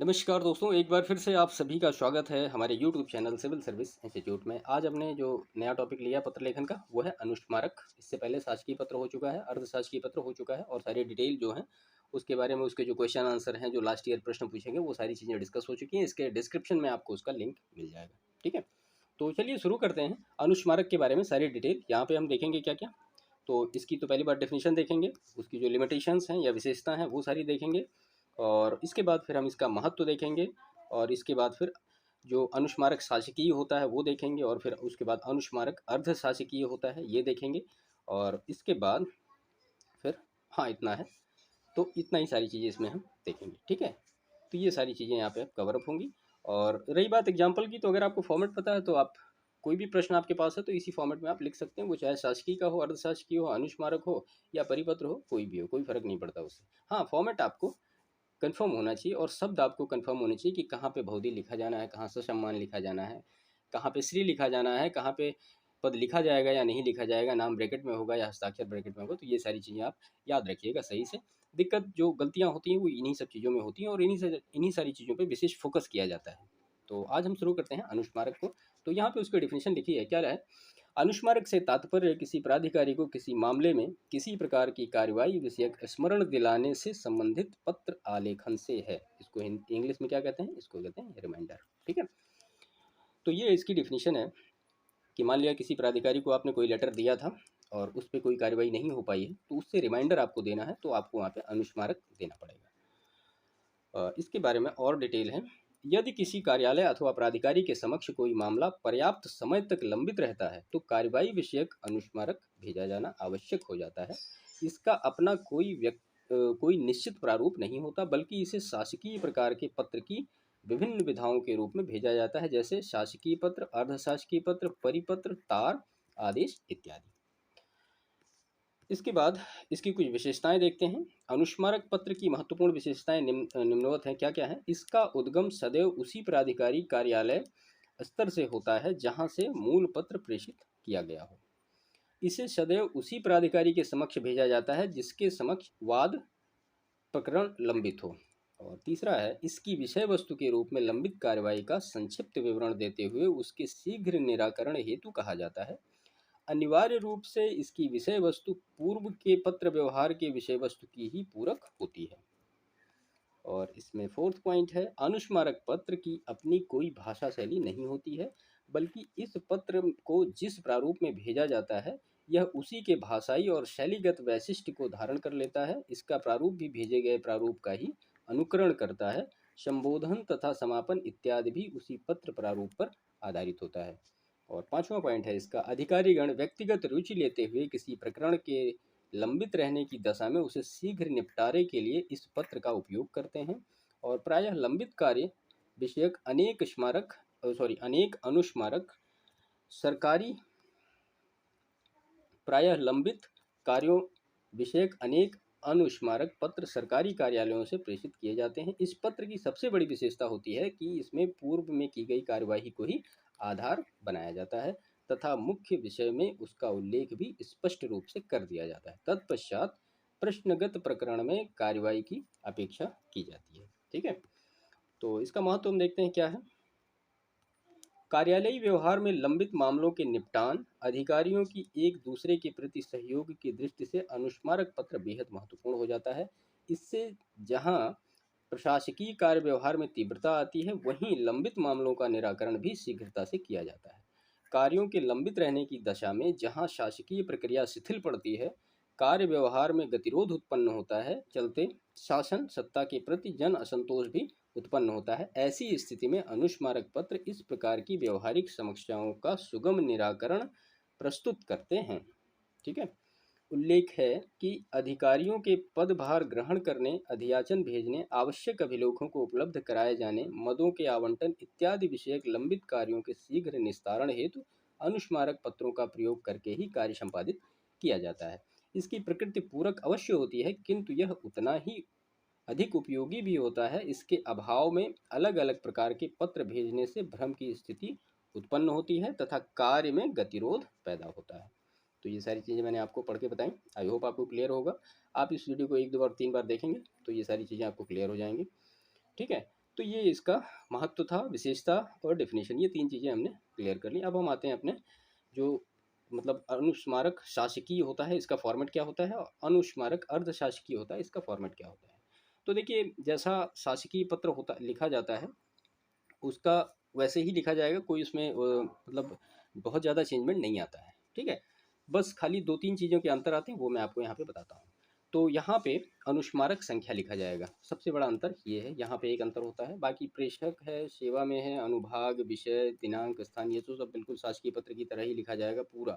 नमस्कार दोस्तों, एक बार फिर से आप सभी का स्वागत है हमारे YouTube channel civil service institute में। आज हमने जो नया टॉपिक लिया पत्र लेखन का वो है अनुस्मारक। इससे पहले शासकीय पत्र हो चुका है, अर्धशासकीय पत्र हो चुका है और सारी डिटेल जो है उसके बारे में, उसके जो क्वेश्चन आंसर हैं, जो लास्ट ईयर प्रश्न पूछेंगे वो सारी चीज़ें डिस्कस हो चुकी हैं। इसके डिस्क्रिप्शन में आपको उसका लिंक मिल जाएगा। ठीक है, तो चलिए शुरू करते हैं। अनुस्मारक के बारे में सारी डिटेल यहाँ पे हम देखेंगे क्या क्या। तो इसकी तो पहली बार डेफिनेशन देखेंगे, उसकी जो लिमिटेशंस हैं या विशेषता हैं वो सारी देखेंगे, और इसके बाद फिर हम इसका महत्व देखेंगे, और इसके बाद फिर जो अनुस्मारक शासकीय होता है वो देखेंगे, और फिर उसके बाद अनुस्मारक अर्ध शासकीय होता है ये देखेंगे, और इसके बाद फिर हाँ इतना है, तो इतना ही सारी चीज़ें इसमें हम देखेंगे। ठीक है, तो ये सारी चीज़ें यहाँ पे कवर अप होंगी। और रही बात एग्जाम्पल की, तो अगर आपको फॉर्मेट पता है तो आप कोई भी प्रश्न आपके पास है तो इसी फॉर्मेट में आप लिख सकते हैं, वो चाहे शासकीय का हो, अर्धशासकीय हो, अनुस्मारक हो या परिपत्र हो, कोई भी हो, कोई फर्क नहीं पड़ता उससे। हाँ, फॉर्मेट आपको कंफर्म होना चाहिए और शब्द आपको कंफर्म होने चाहिए कि कहाँ पे बहुधी लिखा जाना है, कहाँ ससम्मान लिखा जाना है, कहाँ पे श्री लिखा जाना है, कहाँ पे पद लिखा जाएगा या नहीं लिखा जाएगा, नाम ब्रैकेट में होगा या हस्ताक्षर ब्रैकेट में होगा। तो ये सारी चीज़ें आप याद रखिएगा सही से। दिक्कत जो गलतियाँ होती हैं वो इन्हीं सब चीज़ों में होती हैं, और इन्हीं सारी चीज़ों पे विशेष फोकस किया जाता है। तो आज हम शुरू करते हैं अनुस्मारक को। तो यहाँ पे उसकी डेफिनेशन लिखी है, क्या है? अनुस्मारक से तात्पर्य किसी प्राधिकारी को किसी मामले में किसी प्रकार की कार्यवाही विषयक स्मरण दिलाने से संबंधित पत्र आलेखन से है। इसको इंग्लिश में क्या कहते हैं? इसको कहते हैं रिमाइंडर। ठीक है, तो ये इसकी डिफिनीशन है कि मान लिया किसी प्राधिकारी को आपने कोई लेटर दिया था और उस पर कोई कार्रवाई नहीं हो पाई है, तो उससे रिमाइंडर आपको देना है, तो आपको वहाँ पे अनुस्मारक देना पड़ेगा। इसके बारे में और डिटेल है। यदि किसी कार्यालय अथवा प्राधिकारी के समक्ष कोई मामला पर्याप्त समय तक लंबित रहता है तो कार्यवाही विषयक अनुस्मारक भेजा जाना आवश्यक हो जाता है। इसका अपना कोई निश्चित प्रारूप नहीं होता, बल्कि इसे शासकीय प्रकार के पत्र की विभिन्न विधाओं के रूप में भेजा जाता है, जैसे शासकीय पत्र, अर्धशासकीय पत्र, परिपत्र, तार, आदेश इत्यादि। इसके बाद इसकी कुछ विशेषताएं देखते हैं। अनुस्मारक पत्र की महत्वपूर्ण विशेषताएं निम्नवत हैं। क्या क्या है? इसका उद्गम सदैव उसी प्राधिकारी कार्यालय स्तर से होता है जहां से मूल पत्र प्रेषित किया गया हो। इसे सदैव उसी प्राधिकारी के समक्ष भेजा जाता है जिसके समक्ष वाद प्रकरण लंबित हो। और तीसरा है, इसकी विषय वस्तु के रूप में लंबित कार्यवाही का संक्षिप्त विवरण देते हुए उसके शीघ्र निराकरण हेतु कहा जाता है। अनिवार्य रूप से इसकी विषय वस्तु पूर्व के पत्र व्यवहार के विषय वस्तु की ही पूरक होती है। और इसमें फोर्थ पॉइंट है, अनुस्मारक पत्र की अपनी कोई भाषा शैली नहीं होती है, बल्कि इस पत्र को जिस प्रारूप में भेजा जाता है यह उसी के भाषाई और शैलीगत वैशिष्ट्य को धारण कर लेता है। इसका प्रारूप भी भेजे गए प्रारूप का ही अनुकरण करता है। संबोधन तथा समापन इत्यादि भी उसी पत्र प्रारूप पर आधारित होता है। और पांचवा पॉइंट है इसका, अधिकारीगण व्यक्तिगत रुचि लेते हुए किसी प्रकरण के लंबित रहने की दशा में उसे शीघ्र निपटारे के लिए इस पत्र का उपयोग करते हैं। और प्रायः लंबित कार्य विषयक अनेक अनुस्मारक सरकारी प्रायः लंबित कार्यों विषयक अनेक अनुस्मारक पत्र सरकारी कार्यालयों से प्रेषित किए जाते हैं। इस पत्र की सबसे बड़ी विशेषता होती है कि इसमें पूर्व में की गई कार्यवाही को ही आधार बनाया जाता है तथा मुख्य विषय में उसका उल्लेख भी स्पष्ट रूप से कर दिया जाता है। तत्पश्चात प्रश्नगत प्रकरण में कार्यवाही की अपेक्षा की जाती है। ठीक है, तो इसका महत्व हम देखते हैं क्या है। कार्यालयी व्यवहार में लंबित मामलों के निपटान, अधिकारियों की एक दूसरे के प्रति सहयोग की दृष्टि से अनुस्मारक पत्र बेहद महत्वपूर्ण हो जाता है। इससे जहां प्रशासकीय कार्य व्यवहार में तीव्रता आती है, वहीं लंबित मामलों का निराकरण भी शीघ्रता से किया जाता है। कार्यों के लंबित रहने की दशा में जहां शासकीय प्रक्रिया शिथिल पड़ती है, कार्य व्यवहार में गतिरोध उत्पन्न होता है, चलते शासन सत्ता के प्रति जन असंतोष भी उत्पन्न होता है। ऐसी स्थिति में अनुस्मारक पत्र इस प्रकार की व्यवहारिक समस्याओं का सुगम निराकरण प्रस्तुत करते हैं। ठीक है, उल्लेख है कि अधिकारियों के पदभार ग्रहण करने, अधियाचन भेजने, आवश्यक अभिलेखों को उपलब्ध कराए जाने, मदों के आवंटन इत्यादि विषयक लंबित कार्यों के शीघ्र निस्तारण हेतु अनुस्मारक पत्रों का प्रयोग करके ही कार्य संपादित किया जाता है। इसकी प्रकृति पूरक अवश्य होती है, किंतु यह उतना ही अधिक उपयोगी भी होता है। इसके अभाव में अलग अलग प्रकार के पत्र भेजने से भ्रम की स्थिति उत्पन्न होती है तथा कार्य में गतिरोध पैदा होता है। तो ये सारी चीज़ें मैंने आपको पढ़ के बताई। आई होप आपको क्लियर होगा। आप इस वीडियो को एक दो बार तीन बार देखेंगे तो ये सारी चीज़ें आपको क्लियर हो जाएंगी। ठीक है, तो ये इसका महत्व था, विशेषता और डेफिनेशन, ये 3 चीज़ें हमने क्लियर कर ली। अब हम आते हैं अपने जो मतलब अनुस्मारक शासकीय होता है इसका फॉर्मेट क्या होता है, और अनुस्मारक अर्धशासकीय होता है इसका फॉर्मेट क्या होता है। तो देखिए, जैसा शासकीय पत्र होता लिखा जाता है उसका वैसे ही लिखा जाएगा, कोई उसमें मतलब बहुत ज़्यादा चेंजमेंट नहीं आता है, ठीक है। बस खाली 2-3 चीज़ों के अंतर आते हैं, वो मैं आपको यहाँ पे बताता हूँ। तो यहाँ पे अनुस्मारक संख्या लिखा जाएगा, सबसे बड़ा अंतर ये है, यहाँ पे एक अंतर होता है। बाकी प्रेषक है, सेवा में है, अनुभाग, विषय, दिनांक, स्थान, ये तो सब बिल्कुल शासकीय पत्र की तरह ही लिखा जाएगा पूरा,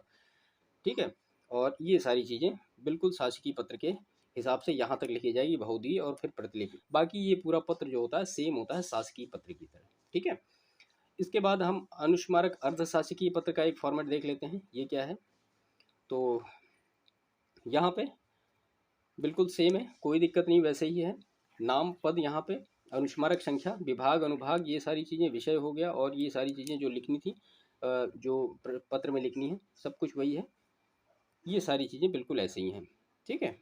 ठीक है। और ये सारी चीज़ें बिल्कुल शासकीय पत्र के हिसाब से यहाँ तक लिखी जाएगी, बहुधी और फिर प्रतिलिपि। बाकी ये पूरा पत्र जो होता है सेम होता है शासकीय पत्र की तरह, ठीक है। इसके बाद हम अनुस्मारक अर्धशासकीय पत्र का एक फॉर्मेट देख लेते हैं, ये क्या है। तो यहाँ पे बिल्कुल सेम है, कोई दिक्कत नहीं, वैसे ही है। नाम पद यहाँ पे, अनुस्मारक संख्या, विभाग, अनुभाग, ये सारी चीज़ें, विषय हो गया, और ये सारी चीज़ें जो लिखनी थी जो पत्र में लिखनी है, सब कुछ वही है। ये सारी चीज़ें बिल्कुल ऐसे ही हैं, ठीक है।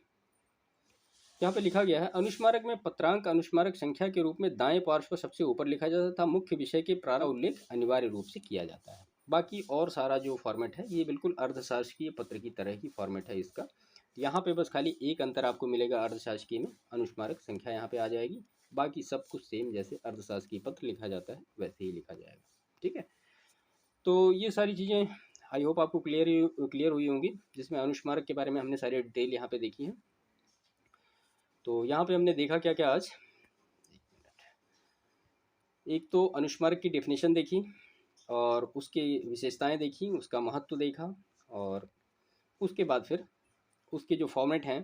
यहाँ पे लिखा गया है, अनुस्मारक में पत्रांक अनुस्मारक संख्या के रूप में दाएं पार्श्व पर सबसे ऊपर लिखा जाता था, मुख्य विषय के प्रारंभ उल्लेख अनिवार्य रूप से किया जाता है। बाकी और सारा जो फॉर्मेट है ये बिल्कुल अर्धशासकीय पत्र की तरह की फॉर्मेट है इसका। यहाँ पे बस खाली एक अंतर आपको मिलेगा, अर्धशासकीय में अनुस्मारक संख्या यहाँ पे आ जाएगी, बाकी सब कुछ सेम, जैसे अर्धशासकीय पत्र लिखा जाता है वैसे ही लिखा जाएगा, ठीक है। तो ये सारी चीज़ें आई होप आपको क्लियर हुई होंगी, जिसमें अनुस्मारक के बारे में हमने सारी डिटेल यहाँ पे देखी है। तो यहाँ पे हमने देखा क्या क्या आज, एक तो अनुस्मारक की डेफिनेशन देखी, और उसकी विशेषताएं देखी, उसका महत्व देखा, और उसके बाद फिर उसके जो फॉर्मेट हैं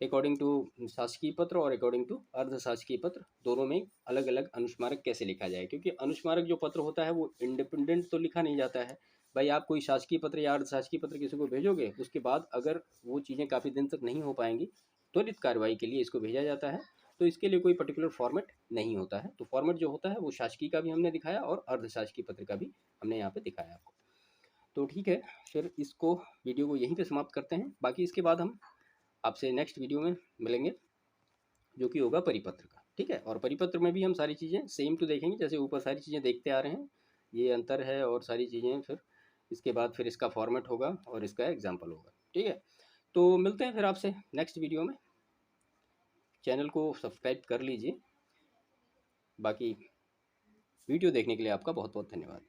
अकॉर्डिंग टू शासकीय पत्र और अकॉर्डिंग टू अर्धशासकीय पत्र, दोनों में अलग अलग अनुस्मारक कैसे लिखा जाए। क्योंकि अनुस्मारक जो पत्र होता है वो इंडिपेंडेंट तो लिखा नहीं जाता है भाई। आप कोई शासकीय पत्र या अर्धशासकीय पत्र किसी को भेजोगे, उसके बाद अगर वो चीज़ें काफ़ी दिन तक नहीं हो पाएंगी, त्वरित कार्रवाई के लिए इसको भेजा जाता है। तो इसके लिए कोई पर्टिकुलर फॉर्मेट नहीं होता है। तो फॉर्मेट जो होता है वो शासकीय का भी हमने दिखाया और अर्धशासकीय पत्र का भी हमने यहाँ पे दिखाया आपको। तो ठीक है, फिर इसको वीडियो को यहीं पे समाप्त करते हैं। बाकी इसके बाद हम आपसे नेक्स्ट वीडियो में मिलेंगे, जो कि होगा परिपत्र का, ठीक है। और परिपत्र में भी हम सारी चीज़ें सेम टू देखेंगे, जैसे ऊपर सारी चीज़ें देखते आ रहे हैं, ये अंतर है और सारी चीज़ें। फिर इसके बाद फिर इसका फॉर्मेट होगा और इसका एग्जाम्पल होगा, ठीक है। तो मिलते हैं फिर आपसे नेक्स्ट वीडियो में। चैनल को सब्सक्राइब कर लीजिए। बाकी वीडियो देखने के लिए आपका बहुत बहुत धन्यवाद।